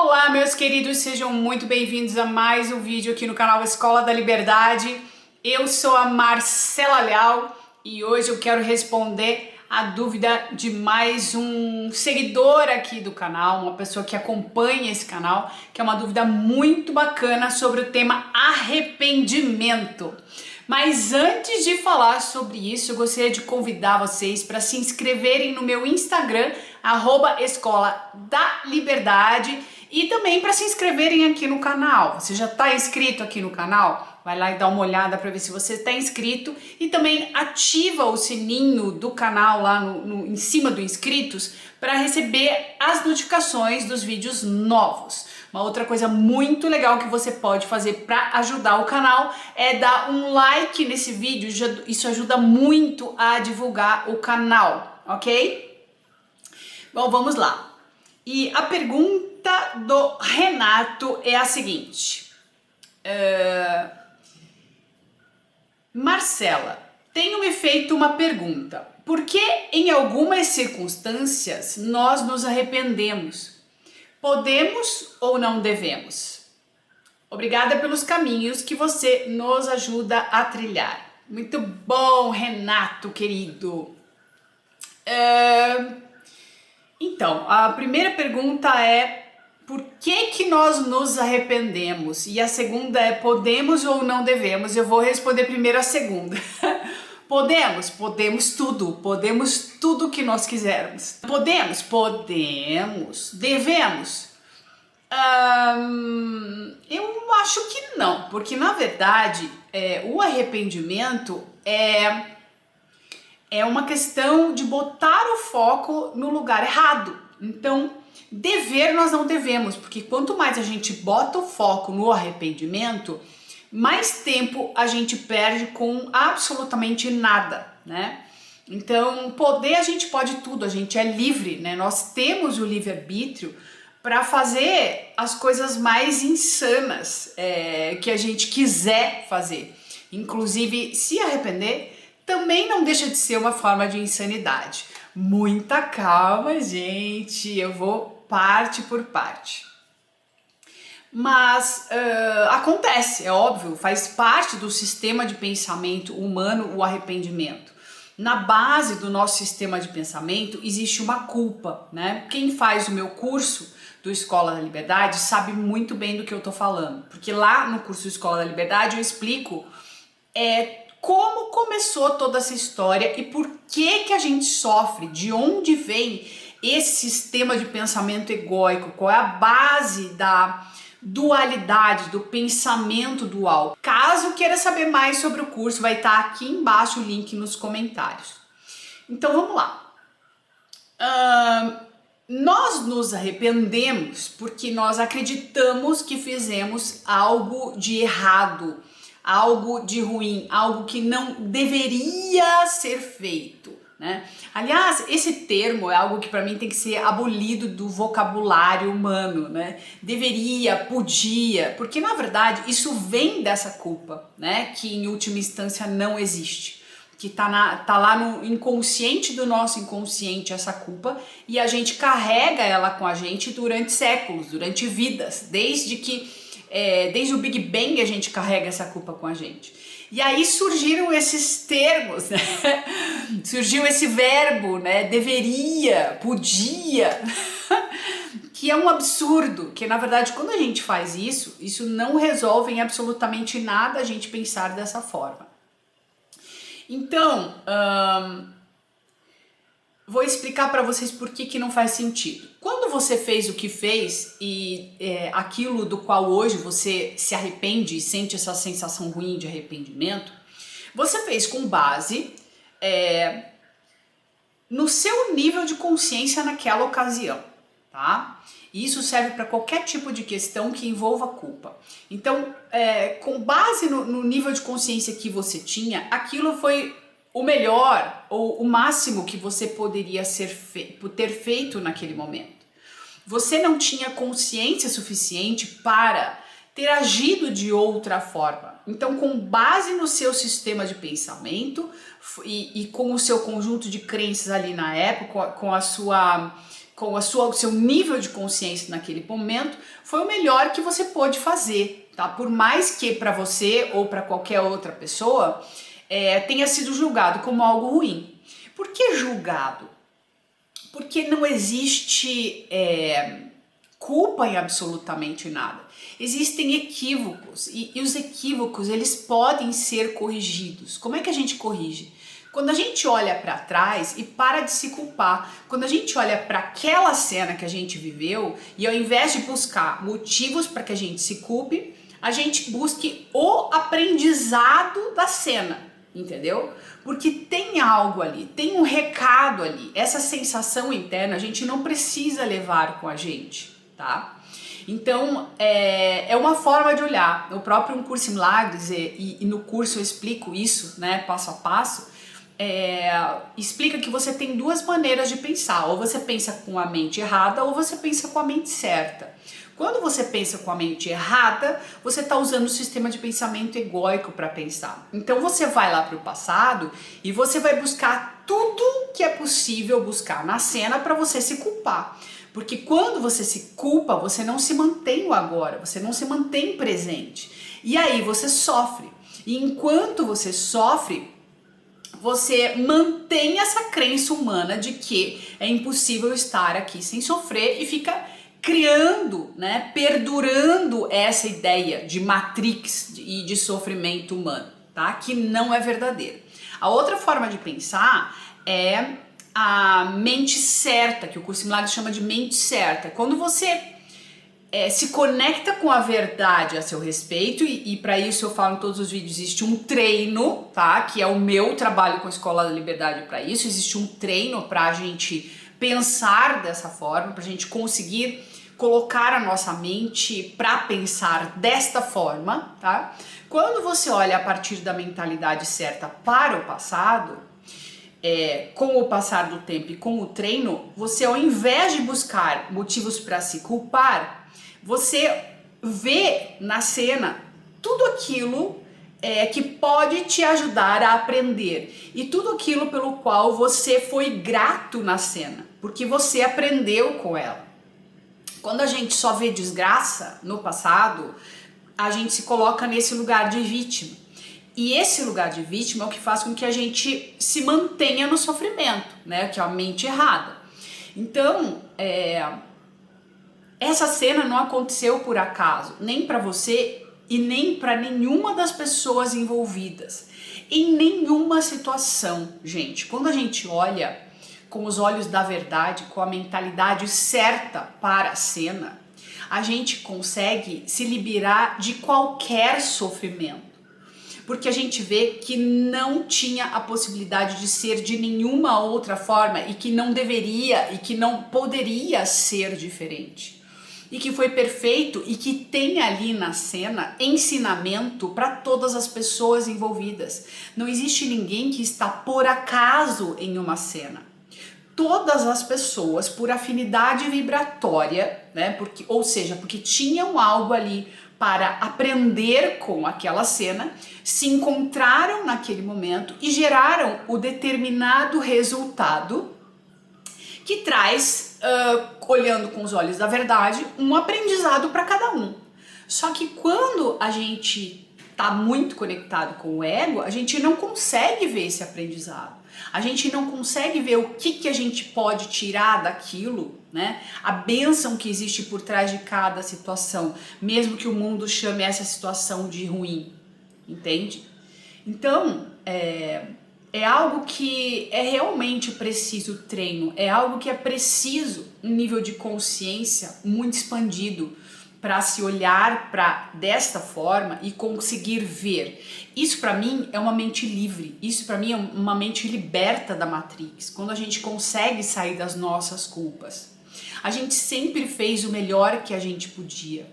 Olá, meus queridos, sejam muito bem-vindos a mais um vídeo aqui no canal Escola da Liberdade. Eu sou a Marcela Leal e hoje eu quero responder a dúvida de mais um seguidor aqui do canal, uma pessoa que acompanha esse canal, que é uma dúvida muito bacana sobre o tema arrependimento. Mas antes de falar sobre isso, eu gostaria de convidar vocês para se inscreverem no meu Instagram, @Escola da Liberdade, e também para se inscreverem aqui no canal. Você já está inscrito aqui no canal? Vai lá e dá uma olhada para ver se você está inscrito e também ativa o sininho do canal lá em cima do inscritos para receber as notificações dos vídeos novos. Uma outra coisa muito legal que você pode fazer para ajudar o canal é dar um like nesse vídeo, isso ajuda muito a divulgar o canal, ok? Bom, vamos lá. E a pergunta do Renato é a seguinte: Marcela, tenho me feito uma pergunta. Por que em algumas circunstâncias nós nos arrependemos? Podemos ou não devemos? Obrigada pelos caminhos que você nos ajuda a trilhar. Muito bom, Renato, querido. Então, a primeira pergunta é: por que nós nos arrependemos? E a segunda é: podemos ou não devemos? Eu vou responder primeiro a segunda. Podemos tudo que nós quisermos. Podemos. Devemos? Eu acho que não, porque na verdade o arrependimento é uma questão de botar o foco no lugar errado. Então, dever nós não devemos, porque quanto mais a gente bota o foco no arrependimento, mais tempo a gente perde com absolutamente nada, né? Então, poder a gente pode tudo, a gente é livre, né? Nós temos o livre-arbítrio para fazer as coisas mais insanas que a gente quiser fazer. Inclusive, se arrepender também não deixa de ser uma forma de insanidade. Muita calma, gente, eu vou parte por parte. Mas acontece, é óbvio, faz parte do sistema de pensamento humano o arrependimento. Na base do nosso sistema de pensamento existe uma culpa, né? Quem faz o meu curso do Escola da Liberdade sabe muito bem do que eu tô falando, porque lá no curso do Escola da Liberdade eu explico como começou toda essa história e por que a gente sofre, de onde vem esse sistema de pensamento egóico, qual é a base da dualidade, do pensamento dual. Caso queira saber mais sobre o curso, vai estar aqui embaixo o link nos comentários. Então vamos lá. Nós nos arrependemos porque nós acreditamos que fizemos algo de errado, algo de ruim, algo que não deveria ser feito, né? Aliás, esse termo é algo que para mim tem que ser abolido do vocabulário humano, né? Deveria, podia, porque na verdade isso vem dessa culpa, né? Que em última instância não existe, que tá lá no inconsciente do nosso inconsciente essa culpa, e a gente carrega ela com a gente durante séculos, durante vidas, desde o Big Bang a gente carrega essa culpa com a gente. E aí surgiram esses termos, né? Surgiu esse verbo, né? Deveria, podia, que é um absurdo, que na verdade quando a gente faz isso não resolve em absolutamente nada a gente pensar dessa forma. Então, vou explicar para vocês por que não faz sentido. Quando você fez o que fez e aquilo do qual hoje você se arrepende e sente essa sensação ruim de arrependimento, você fez com base no seu nível de consciência naquela ocasião, tá? E isso serve para qualquer tipo de questão que envolva culpa. Então, com base no nível de consciência que você tinha, aquilo foi o melhor ou o máximo que você poderia ter feito naquele momento. Você não tinha consciência suficiente para ter agido de outra forma. Então, com base no seu sistema de pensamento e com o seu conjunto de crenças ali na época, com com o seu nível de consciência naquele momento, foi o melhor que você pôde fazer, tá? Por mais que para você ou para qualquer outra pessoa tenha sido julgado como algo ruim. Por que julgado? Porque não existe culpa em absolutamente nada. Existem equívocos e os equívocos eles podem ser corrigidos. Como é que a gente corrige? Quando a gente olha para trás e para de se culpar, quando a gente olha para aquela cena que a gente viveu e ao invés de buscar motivos para que a gente se culpe, a gente busque o aprendizado da cena, entendeu? Porque tem algo ali, tem um recado ali. Essa sensação interna a gente não precisa levar com a gente, tá? Então, é uma forma de olhar. O próprio Um Curso em Milagres, e no curso eu explico isso, né, passo a passo, explica que você tem duas maneiras de pensar. Ou você pensa com a mente errada, ou você pensa com a mente certa. Quando você pensa com a mente errada, você está usando o sistema de pensamento egóico para pensar. Então você vai lá para o passado e você vai buscar tudo que é possível buscar na cena para você se culpar. Porque quando você se culpa, você não se mantém no agora, você não se mantém presente. E aí você sofre. E enquanto você sofre, você mantém essa crença humana de que é impossível estar aqui sem sofrer e fica criando, né, perdurando essa ideia de matrix e de sofrimento humano, tá? Que não é verdadeiro. A outra forma de pensar é a mente certa, que o Curso em Milagres chama de mente certa. Quando você se conecta com a verdade a seu respeito, e para isso eu falo em todos os vídeos, existe um treino, tá? Que é o meu trabalho com a Escola da Liberdade para isso, existe um treino para a gente pensar dessa forma, para a gente conseguir colocar a nossa mente para pensar desta forma, tá? Quando você olha a partir da mentalidade certa para o passado, com o passar do tempo e com o treino, você ao invés de buscar motivos para se culpar, você vê na cena tudo aquilo que pode te ajudar a aprender e tudo aquilo pelo qual você foi grato na cena, porque você aprendeu com ela. Quando a gente só vê desgraça no passado, a gente se coloca nesse lugar de vítima. E esse lugar de vítima é o que faz com que a gente se mantenha no sofrimento, né? Que é a mente errada. Então, essa cena não aconteceu por acaso, nem para você e nem para nenhuma das pessoas envolvidas. Em nenhuma situação, gente. Quando a gente olha com os olhos da verdade, com a mentalidade certa para a cena, a gente consegue se liberar de qualquer sofrimento. Porque a gente vê que não tinha a possibilidade de ser de nenhuma outra forma e que não deveria e que não poderia ser diferente. E que foi perfeito e que tem ali na cena ensinamento para todas as pessoas envolvidas. Não existe ninguém que está por acaso em uma cena. Todas as pessoas, por afinidade vibratória, né, porque tinham algo ali para aprender com aquela cena, se encontraram naquele momento e geraram o determinado resultado que traz, olhando com os olhos da verdade, um aprendizado para cada um. Só que quando a gente está muito conectado com o ego, a gente não consegue ver esse aprendizado. A gente não consegue ver o que a gente pode tirar daquilo, né? A bênção que existe por trás de cada situação, mesmo que o mundo chame essa situação de ruim, entende? Então, é algo que é realmente preciso treino, é algo que é preciso um nível de consciência muito expandido para se olhar desta forma e conseguir ver. Isso para mim é uma mente livre, isso para mim é uma mente liberta da Matrix, quando a gente consegue sair das nossas culpas. A gente sempre fez o melhor que a gente podia,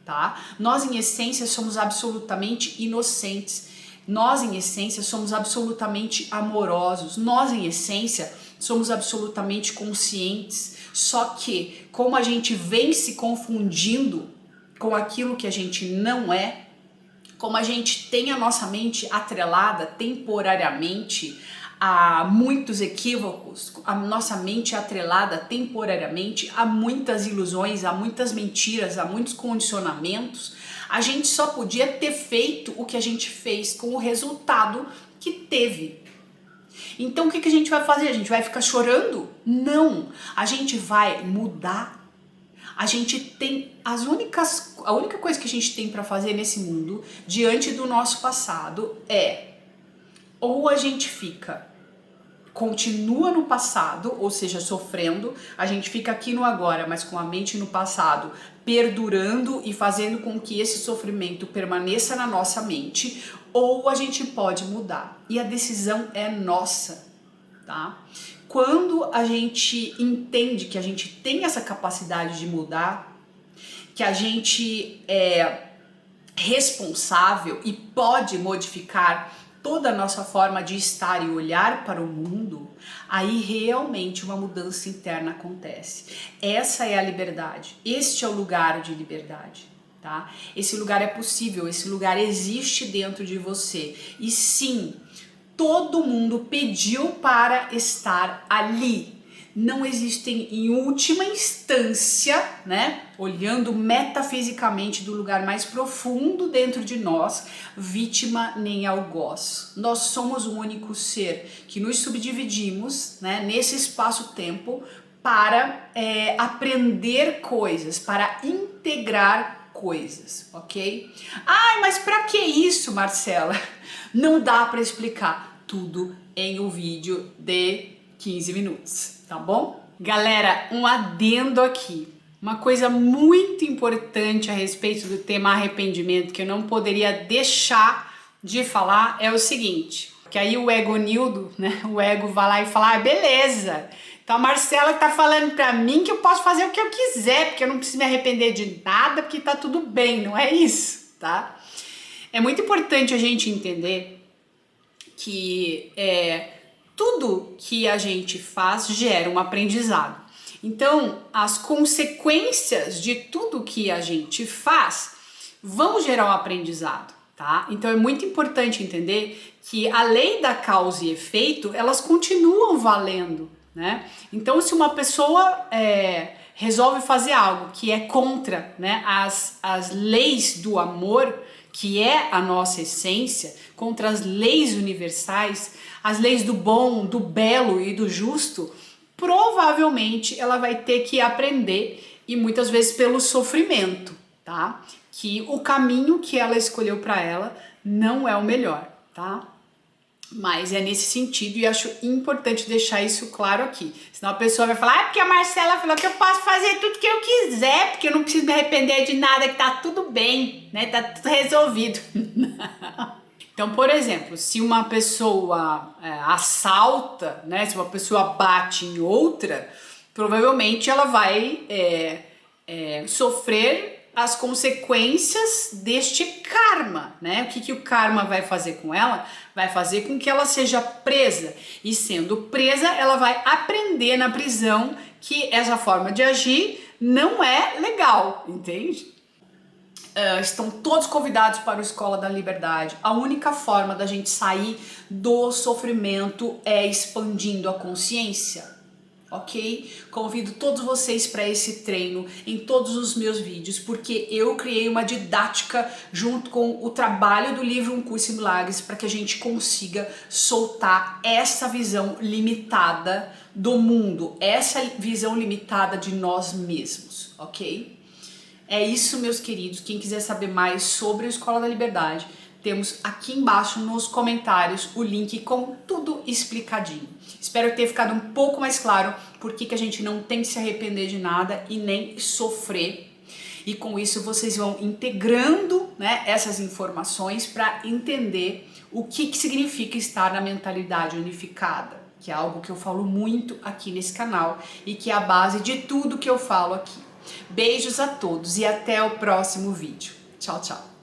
tá? Nós em essência somos absolutamente inocentes, nós em essência somos absolutamente amorosos, nós em essência somos absolutamente conscientes. Só que, como a gente vem se confundindo com aquilo que a gente não é, como a gente tem a nossa mente atrelada temporariamente a muitos equívocos, a nossa mente é atrelada temporariamente a muitas ilusões, a muitas mentiras, a muitos condicionamentos, a gente só podia ter feito o que a gente fez com o resultado que teve. Então o que a gente vai fazer? A gente vai ficar chorando? Não, a gente vai mudar. A gente tem a única coisa que a gente tem para fazer nesse mundo, diante do nosso passado, ou a gente continua no passado, ou seja, sofrendo, a gente fica aqui no agora, mas com a mente no passado, perdurando e fazendo com que esse sofrimento permaneça na nossa mente, ou a gente pode mudar. E a decisão é nossa, tá? Quando a gente entende que a gente tem essa capacidade de mudar, que a gente é responsável e pode modificar toda a nossa forma de estar e olhar para o mundo, aí realmente uma mudança interna acontece. Essa é a liberdade, este é o lugar de liberdade, tá? Esse lugar é possível, esse lugar existe dentro de você. E sim, todo mundo pediu para estar ali. Não existem, em última instância, né, olhando metafisicamente do lugar mais profundo dentro de nós, vítima nem algoz. Nós somos o único ser que nos subdividimos, né, nesse espaço-tempo para aprender coisas, para integrar coisas, ok? Ai, mas para que isso, Marcela? Não dá para explicar tudo em um vídeo de 15 minutos, tá bom? Galera, um adendo aqui. Uma coisa muito importante a respeito do tema arrependimento que eu não poderia deixar de falar é o seguinte, que aí o egonildo, né, o ego vai lá e fala, ah, beleza, então a Marcela tá falando pra mim que eu posso fazer o que eu quiser, porque eu não preciso me arrepender de nada, porque tá tudo bem, não é isso, tá? É muito importante a gente entender que tudo que a gente faz gera um aprendizado. Então, as consequências de tudo que a gente faz vão gerar um aprendizado, tá? Então, é muito importante entender que a lei da causa e efeito, elas continuam valendo, né? Então, se uma pessoa resolve fazer algo que é contra, né, as leis do amor, que é a nossa essência, contra as leis universais, as leis do bom, do belo e do justo, provavelmente ela vai ter que aprender, e muitas vezes pelo sofrimento, tá? Que o caminho que ela escolheu para ela não é o melhor, tá? Mas é nesse sentido e acho importante deixar isso claro aqui. Senão a pessoa vai falar, porque a Marcela falou que eu posso fazer tudo que eu quiser, porque eu não preciso me arrepender de nada, que tá tudo bem, né? Tá tudo resolvido. Então, por exemplo, se uma pessoa assalta, né? Se uma pessoa bate em outra, provavelmente ela vai sofrer as consequências deste karma, né? O que o karma vai fazer com ela? Vai fazer com que ela seja presa, e sendo presa, ela vai aprender na prisão que essa forma de agir não é legal, entende? Estão todos convidados para o Escola da Liberdade. A única forma da gente sair do sofrimento é expandindo a consciência. Ok? Convido todos vocês para esse treino em todos os meus vídeos, porque eu criei uma didática junto com o trabalho do livro Um Curso em Milagres para que a gente consiga soltar essa visão limitada do mundo, essa visão limitada de nós mesmos, ok? É isso, meus queridos. Quem quiser saber mais sobre a Escola da Liberdade, temos aqui embaixo nos comentários o link com tudo explicadinho. Espero ter ficado um pouco mais claro por que a gente não tem que se arrepender de nada e nem sofrer. E com isso vocês vão integrando, né, essas informações para entender o que significa estar na mentalidade unificada, que é algo que eu falo muito aqui nesse canal e que é a base de tudo que eu falo aqui. Beijos a todos e até o próximo vídeo. Tchau, tchau.